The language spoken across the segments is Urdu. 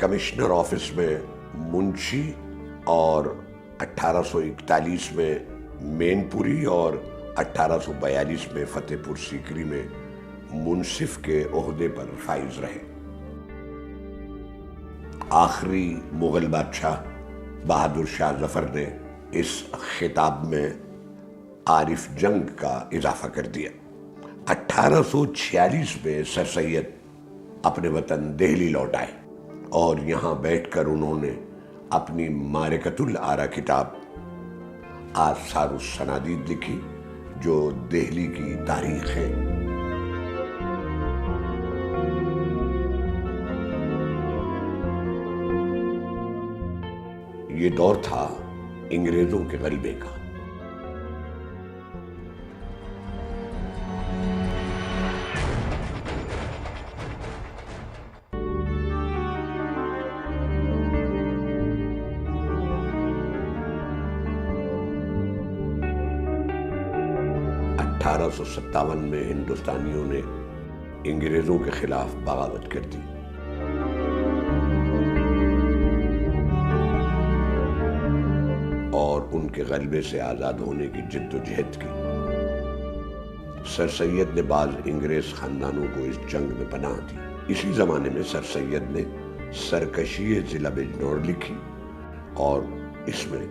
کمشنر آفس میں منشی اور 1841 میں مین پوری اور 1842 میں فتح پور سیکری میں منصف کے عہدے پر فائز رہے۔ آخری مغل بادشاہ بہادر شاہ ظفر نے اس خطاب میں عارف جنگ کا اضافہ کر دیا۔ 1846 میں سر سید اپنے وطن دہلی لوٹ آئے اور یہاں بیٹھ کر انہوں نے اپنی معرکۃ الآراء کتاب آثار الصنادید لکھی جو دہلی کی تاریخ ہے۔ یہ دور تھا انگریزوں کے غلبے کا۔ اٹھارہ سو 57 میں ہندوستانیوں نے انگریزوں کے خلاف بغاوت کر دی۔ اور ان کے غلبے سے آزاد ہونے کی جد و جہد کی۔ سر سید نے بعض انگریز خاندانوں کو اس جنگ میں پناہ دی۔ اسی زمانے میں سر سید نے سرکشی ضلع بجنور لکھی اور اس میں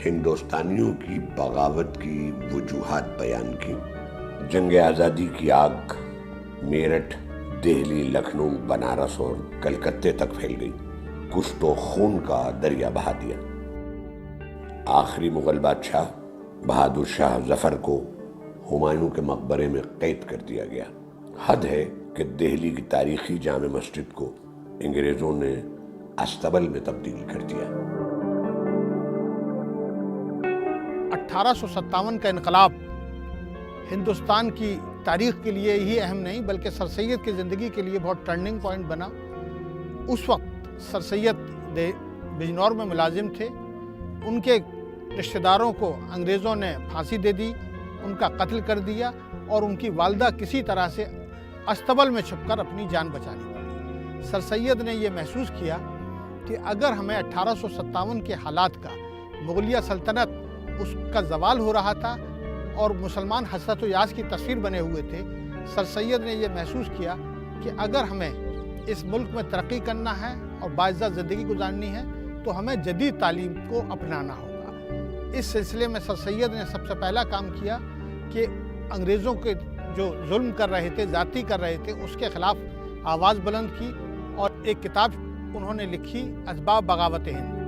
ہندوستانیوں کی بغاوت کی وجوہات بیان کی۔ جنگ آزادی کی آگ میرٹھ، دہلی، لکھنؤ، بنارس اور کلکتے تک پھیل گئی۔ کچھ تو خون کا دریا بہا دیا۔ آخری مغل بادشاہ بہادر شاہ ظفر کو ہمایوں کے مقبرے میں قید کر دیا گیا۔ حد ہے کہ دہلی کی تاریخی جامع مسجد کو انگریزوں نے استبل میں تبدیل کر دیا۔ 1857 کا انقلاب ہندوستان کی تاریخ کے لیے ہی اہم نہیں بلکہ سر سید کی زندگی کے لیے بہت ٹرننگ پوائنٹ بنا۔ اس وقت سر سید بجنور میں ملازم تھے۔ ان کے رشتہ داروں کو انگریزوں نے پھانسی دے دی، ان کا قتل کر دیا اور ان کی والدہ کسی طرح سے استبل میں چھپ کر اپنی جان بچانی پڑی۔ سر سید نے یہ محسوس کیا کہ اگر ہمیں 1857 کے حالات کا، مغلیہ سلطنت اس کا زوال ہو رہا تھا اور مسلمان حسرت و یاس کی تصویر بنے ہوئے تھے، سر سید نے یہ محسوس کیا کہ اگر ہمیں اس ملک میں ترقی کرنا ہے اور باعزت زندگی گزارنی ہے تو ہمیں جدید تعلیم کو اپنانا ہوگا۔ اس سلسلے میں سر سید نے سب سے پہلا کام کیا کہ انگریزوں کے جو ظلم کر رہے تھے، ذاتی کر رہے تھے، اس کے خلاف آواز بلند کی اور ایک کتاب انہوں نے لکھی، اسباب بغاوت ہند۔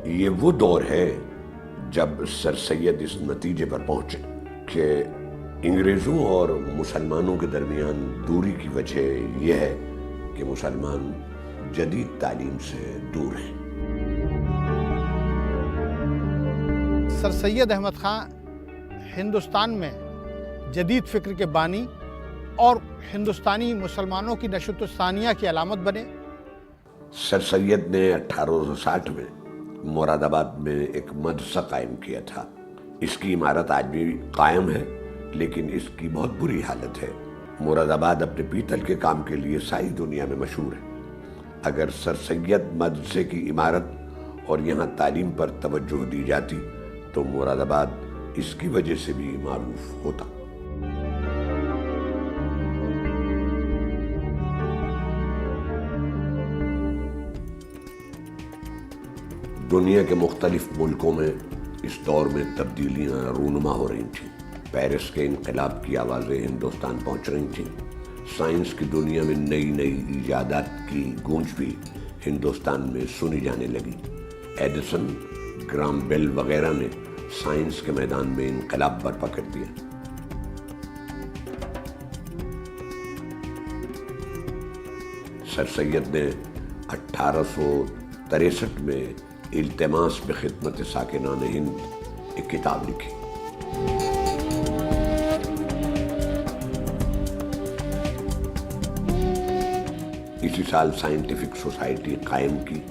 یہ وہ دور ہے جب سر سید اس نتیجے پر پہنچے کہ انگریزوں اور مسلمانوں کے درمیان دوری کی وجہ یہ ہے کہ مسلمان جدید تعلیم سے دور ہیں۔ سر سید احمد خان ہندوستان میں جدید فکر کے بانی اور ہندوستانی مسلمانوں کی نشوت ثانیہ کی علامت بنے۔ سر سید نے 1860 میں مراد آباد میں ایک مدرسہ قائم کیا تھا۔ اس کی عمارت آج بھی قائم ہے لیکن اس کی بہت بری حالت ہے۔ مراد آباد اپنے پیتل کے کام کے لیے ساری دنیا میں مشہور ہے۔ اگر سر سید مدرسے کی عمارت اور یہاں تعلیم پر توجہ دی جاتی تو مراد آباد اس کی وجہ سے بھی معروف ہوتا۔ دنیا کے مختلف ملکوں میں اس دور میں تبدیلیاں رونما ہو رہی تھیں۔ پیرس کے انقلاب کی آوازیں ہندوستان پہنچ رہی تھیں۔ سائنس کی دنیا میں نئی نئی ایجادات کی گونج بھی ہندوستان میں سنی جانے لگی۔ ایڈیسن، گرام بیل وغیرہ نے سائنس کے میدان میں انقلاب برپا کر دیا۔ سر سید نے 1863 میں التماس بخدمت ساکنان ہند ایک کتاب لکھی۔ اسی سال سائنٹیفک سوسائٹی قائم کی۔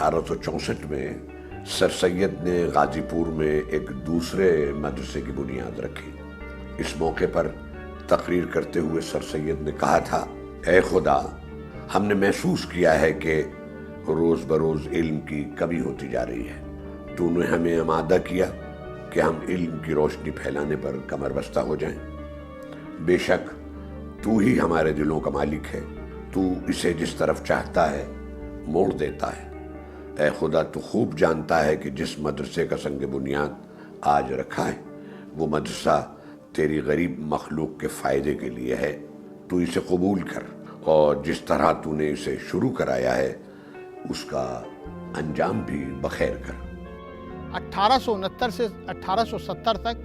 1864 میں سر سید نے غازی پور میں ایک دوسرے مدرسے کی بنیاد رکھی۔ اس موقع پر تقریر کرتے ہوئے سر سید نے کہا تھا، اے خدا، ہم نے محسوس کیا ہے کہ روز بروز علم کی کمی ہوتی جا رہی ہے۔ تو نے ہمیں آمادہ کیا کہ ہم علم کی روشنی پھیلانے پر کمر بستہ ہو جائیں۔ بے شک تو ہی ہمارے دلوں کا مالک ہے، تو اسے جس طرف چاہتا ہے موڑ دیتا ہے۔ اے خدا، تو خوب جانتا ہے کہ جس مدرسے کا سنگ بنیاد آج رکھا ہے وہ مدرسہ تیری غریب مخلوق کے فائدے کے لیے ہے۔ تو اسے قبول کر اور جس طرح تو نے اسے شروع کرایا ہے اس کا انجام بھی بخیر کر۔ 1869 سے 1870 تک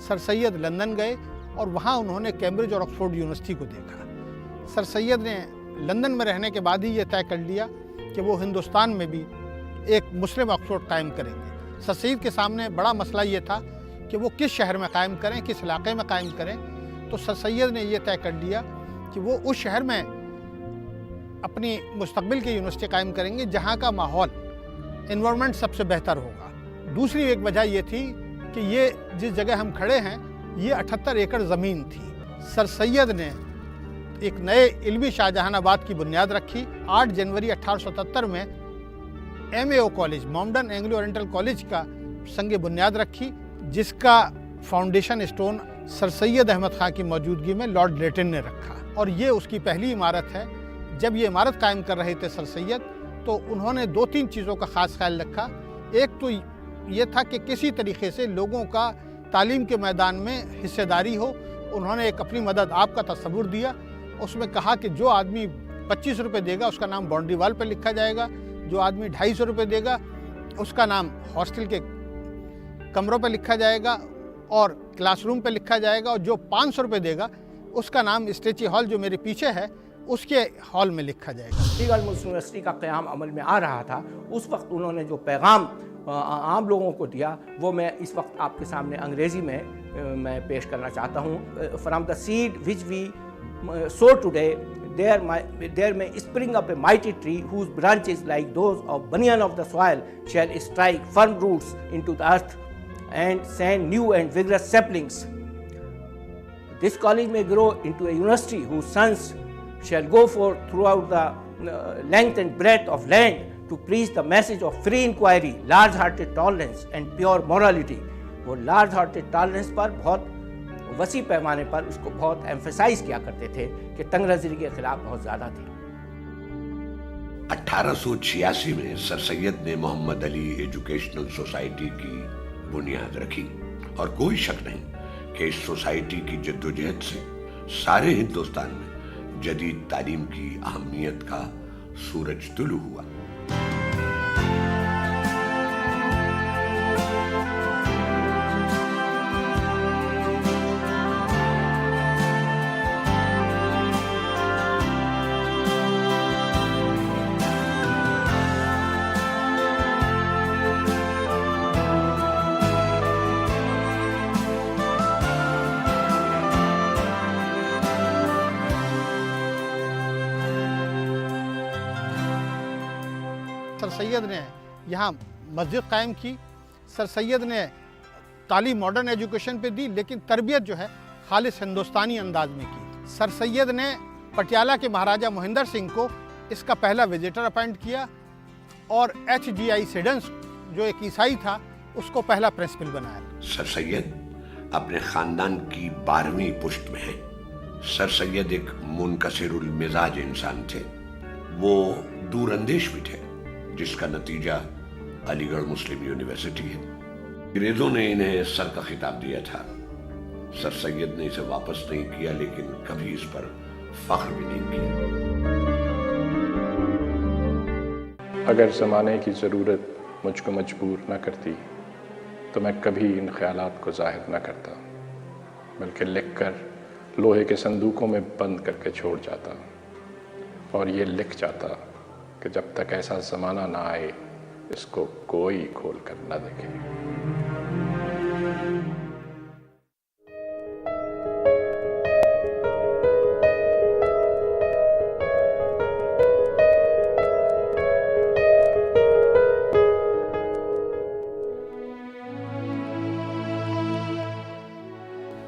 سر سید لندن گئے اور وہاں انہوں نے کیمبرج اور آکسفورڈ یونیورسٹی کو دیکھا۔ سر سید نے لندن میں رہنے کے بعد ہی یہ طے کر لیا کہ وہ ہندوستان میں بھی ایک مسلم آکسفورڈ قائم کریں گے۔ سر سید کے سامنے بڑا مسئلہ یہ تھا کہ وہ کس شہر میں قائم کریں، کس علاقے میں قائم کریں۔ تو سر سید نے یہ طے کر لیا کہ وہ اس شہر میں اپنی مستقبل کی یونیورسٹی قائم کریں گے جہاں کا ماحول، انوائرمنٹ سب سے بہتر ہوگا۔ دوسری ایک وجہ یہ تھی کہ یہ جس جگہ ہم کھڑے ہیں یہ 78 ایکڑ زمین تھی۔ سر سید نے ایک نئے علمی شاہجہان آباد کی بنیاد رکھی۔ 8 جنوری 1877 میں MAO college, Mohammedan Anglo Oriental college کا سنگ بنیاد رکھی، جس کا foundation stone Sir Syed Ahmad Khan کی موجودگی میں لارڈ لیٹن نے رکھا، اور یہ اس کی پہلی عمارت ہے۔ جب یہ عمارت قائم کر رہے تھے سر سید تو انہوں نے 2-3 چیزوں کا خاص خیال رکھا۔ ایک تو یہ تھا کہ کسی طریقے سے لوگوں کا تعلیم کے میدان میں حصہ داری ہو۔ انہوں نے ایک اپنی مدد آپ کا تصور دیا، اس میں کہا کہ جو آدمی 25 روپے دے گا اس کا نام باؤنڈری وال پہ لکھا جائے گا، جو آدمی 250 روپے دے گا اس کا نام ہاسٹل کے کمروں پہ لکھا جائے گا اور کلاس روم پہ لکھا جائے گا، اور جو 500 روپے دے گا اس کا نام اسٹیچی ہال جو میرے پیچھے ہے اس کے ہال میں لکھا جائے گا۔ علی گڑھ مسلم یونیورسٹی کا قیام عمل میں آ رہا تھا، اس وقت انہوں نے جو پیغام عام لوگوں کو دیا وہ میں اس وقت آپ کے سامنے انگریزی میں پیش کرنا چاہتا ہوں۔ From the seed which we sow today there may spring up a mighty tree whose branches like those of banyan of the soil shall strike firm roots into the earth and send new and vigorous saplings. This college may grow into a university whose sons shall go forth throughout the length and breadth of land to preach the message of free inquiry, large-hearted tolerance and pure morality. وہ large-hearted tolerance پر بہت وسیع پیمانے پر اس کو بہت ایمفیسائز کیا کرتے تھے کہ تنگ نظری کے خلاف بہت زیادہ تھے۔ 1886 میں سر سید نے محمد علی ایجوکیشنل سوسائٹی کی بنیاد رکھی، اور کوئی شک نہیں کہ اس سوسائٹی کی جدوجہد سے سارے ہندوستان میں جدید تعلیم کی اہمیت کا سورج طلوع ہوا۔ سر سید نے یہاں مسجد قائم کی۔ سر سید نے تعلیم ماڈرن ایجوکیشن پہ دی، لیکن تربیت جو ہے خالص ہندوستانی انداز میں کی۔ سر سید نے پٹیالہ کے مہاراجہ مہندر سنگھ کو اس کا پہلا وزیٹر اپائنٹ کیا، اور HGI سیڈنس جو ایک عیسائی تھا اس کو پہلا پرنسپل بنایا۔ سر سید اپنے خاندان کی 12ویں پشت میں ہیں۔ سر سید ایک منکسر المزاج انسان تھے، وہ دور اندیش بھی تھے، جس کا نتیجہ علی گڑھ مسلم یونیورسٹی ہے۔ انگریزوں نے انہیں سر کا خطاب دیا تھا، سر سید نے اسے واپس نہیں کیا، لیکن کبھی اس پر فخر بھی نہیں کیا۔ اگر زمانے کی ضرورت مجھ کو مجبور نہ کرتی تو میں کبھی ان خیالات کو ظاہر نہ کرتا، بلکہ لکھ کر لوہے کے صندوقوں میں بند کر کے چھوڑ جاتا، اور یہ لکھ جاتا کہ جب تک ایسا زمانہ نہ آئے اس کو کوئی کھول کر نہ دیکھے۔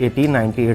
1898